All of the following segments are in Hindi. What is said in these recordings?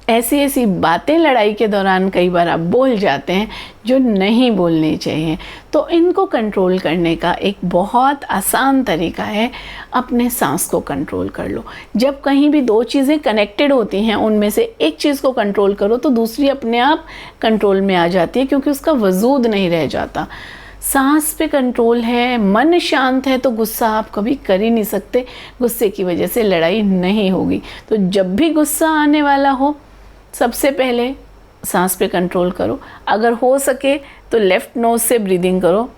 ऐसी ऐसी बातें लड़ाई के दौरान कई बार आप बोल जाते हैं जो नहीं बोलनी चाहिए। तो इनको कंट्रोल करने का एक बहुत आसान तरीका है, अपने सांस को कंट्रोल कर लो। जब कहीं भी दो चीज़ें कनेक्टेड होती हैं, उनमें से एक चीज़ को कंट्रोल करो तो दूसरी अपने आप कंट्रोल में आ जाती है, क्योंकि उसका वजूद नहीं रह जाता। सांस पे कंट्रोल है, मन शांत है, तो गुस्सा आप कभी कर ही नहीं सकते। गुस्से की वजह से लड़ाई नहीं होगी। तो जब भी गुस्सा आने वाला हो, सबसे पहले सांस पे कंट्रोल करो। अगर हो सके तो लेफ़्ट नोज़ से ब्रीदिंग करो।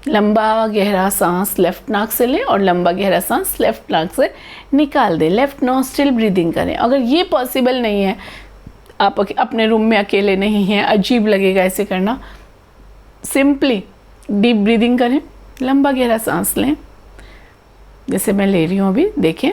लंबा गहरा सांस लेफ़्ट नाक से लें और लंबा गहरा सांस लेफ़्ट नाक से निकाल दें। लेफ़्ट नोस्ट्रिल ब्रीदिंग करें। अगर ये पॉसिबल नहीं है, आप अपने रूम में अकेले नहीं हैं, अजीब लगेगा ऐसे करना, सिंपली डीप ब्रीदिंग करें, लंबा गहरा सांस लें, जैसे मैं ले रही हूँ अभी, देखें।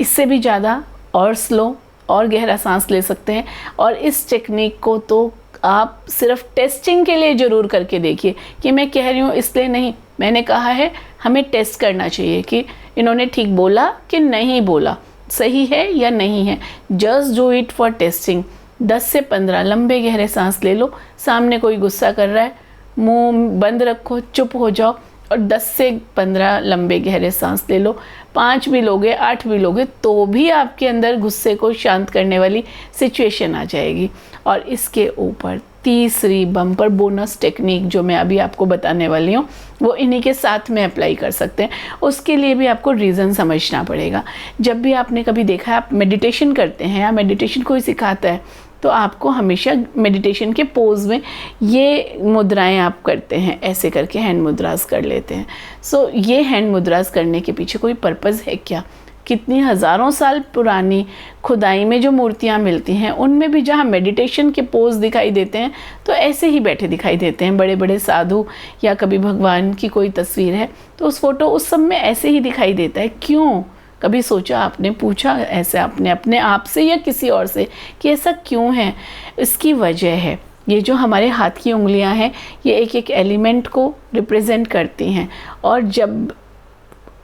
इससे भी ज़्यादा और स्लो और गहरा सांस ले सकते हैं। और इस टेक्निक को तो आप सिर्फ टेस्टिंग के लिए ज़रूर करके देखिए, कि मैं कह रही हूँ इसलिए नहीं, मैंने कहा है हमें टेस्ट करना चाहिए कि इन्होंने ठीक बोला कि नहीं बोला, सही है या नहीं है। Just do it for testing. 10 से 15 लंबे गहरे सांस ले लो। सामने कोई गुस्सा कर रहा है, मुंह बंद रखो, चुप हो जाओ और 10 से 15 लंबे गहरे सांस ले लो। 5 भी लोगे, 8 भी लोगे, तो भी आपके अंदर गुस्से को शांत करने वाली सिचुएशन आ जाएगी। और इसके ऊपर तीसरी बम्पर बोनस टेक्निक जो मैं अभी आपको बताने वाली हूँ, वो इन्हीं के साथ में अप्लाई कर सकते हैं। उसके लिए भी आपको रीज़न समझना पड़ेगा। जब भी आपने कभी देखा है, आप मेडिटेशन करते हैं या मेडिटेशन कोई सिखाता है, तो आपको हमेशा मेडिटेशन के पोज में ये मुद्राएं आप करते हैं, ऐसे करके हैंड मुद्रास कर लेते हैं। सो ये हैंड मुद्रास करने के पीछे कोई पर्पज़ है क्या? कितनी हज़ारों साल पुरानी खुदाई में जो मूर्तियाँ मिलती हैं, उनमें भी जहाँ मेडिटेशन के पोज दिखाई देते हैं, तो ऐसे ही बैठे दिखाई देते हैं। बड़े बड़े साधु या कभी भगवान की कोई तस्वीर है तो उस फोटो उस सब में ऐसे ही दिखाई देता है। क्यों? कभी सोचा आपने, पूछा ऐसे आपने अपने आप से या किसी और से कि ऐसा क्यों है? इसकी वजह है, ये जो हमारे हाथ की उंगलियां हैं, ये एक एक एलिमेंट को रिप्रेजेंट करती हैं। और जब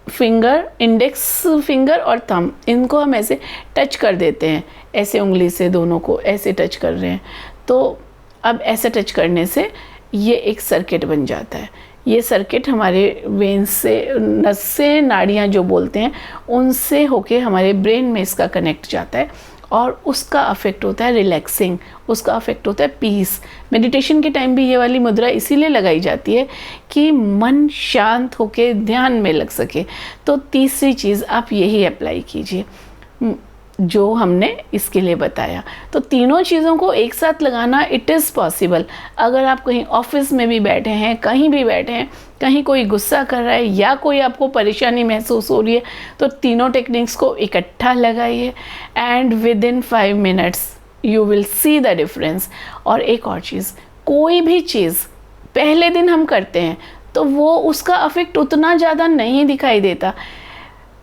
फिंगर, इंडेक्स फिंगर और थंब, इनको हम ऐसे टच कर देते हैं, ऐसे उंगली से दोनों को ऐसे टच कर रहे हैं, तो अब ऐसे टच करने से ये एक सर्किट बन जाता है। ये सर्किट हमारे वेन्स से, नस से, नाड़ियाँ जो बोलते हैं, उनसे होके हमारे ब्रेन में इसका कनेक्ट जाता है और उसका अफेक्ट होता है रिलैक्सिंग, उसका अफेक्ट होता है पीस। मेडिटेशन के टाइम भी ये वाली मुद्रा इसीलिए लगाई जाती है कि मन शांत होके ध्यान में लग सके। तो तीसरी चीज़ आप यही अप्लाई कीजिए जो हमने इसके लिए बताया। तो तीनों चीज़ों को एक साथ लगाना इट इज़ पॉसिबल। अगर आप कहीं ऑफिस में भी बैठे हैं, कहीं भी बैठे हैं, कहीं कोई गुस्सा कर रहा है या कोई आपको परेशानी महसूस हो रही है, तो तीनों टेक्निक्स को इकट्ठा लगाइए and with in 5 minutes you will see the difference. और एक और चीज़, कोई भी चीज़ पहले दिन हम करते हैं तो वो उसका अफेक्ट उतना ज़्यादा नहीं दिखाई देता।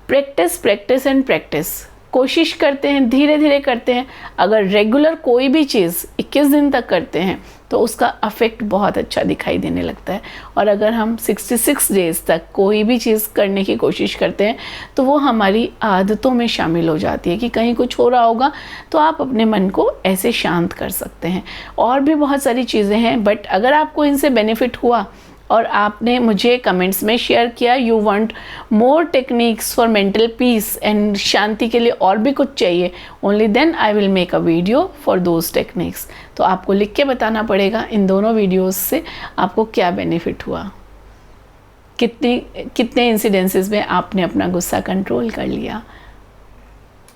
प्रैक्टिस, प्रैक्टिस एंड प्रैक्टिस, कोशिश करते हैं, धीरे धीरे करते हैं। अगर रेगुलर कोई भी चीज़ 21 दिन तक करते हैं तो उसका अफेक्ट बहुत अच्छा दिखाई देने लगता है। और अगर हम 66 डेज़ तक कोई भी चीज़ करने की कोशिश करते हैं तो वो हमारी आदतों में शामिल हो जाती है कि कहीं कुछ हो रहा होगा तो आप अपने मन को ऐसे शांत कर सकते हैं। और भी बहुत सारी चीज़ें हैं, बट अगर आपको इनसे बेनिफिट हुआ और आपने मुझे कमेंट्स में शेयर किया you want more techniques for mental peace and शांति के लिए और भी कुछ चाहिए, only then I will make a video for those techniques. तो आपको लिख के बताना पड़ेगा इन दोनों वीडियोस से आपको क्या बेनिफिट हुआ, कितने इंसिडेंसेस में आपने अपना गुस्सा कंट्रोल कर लिया।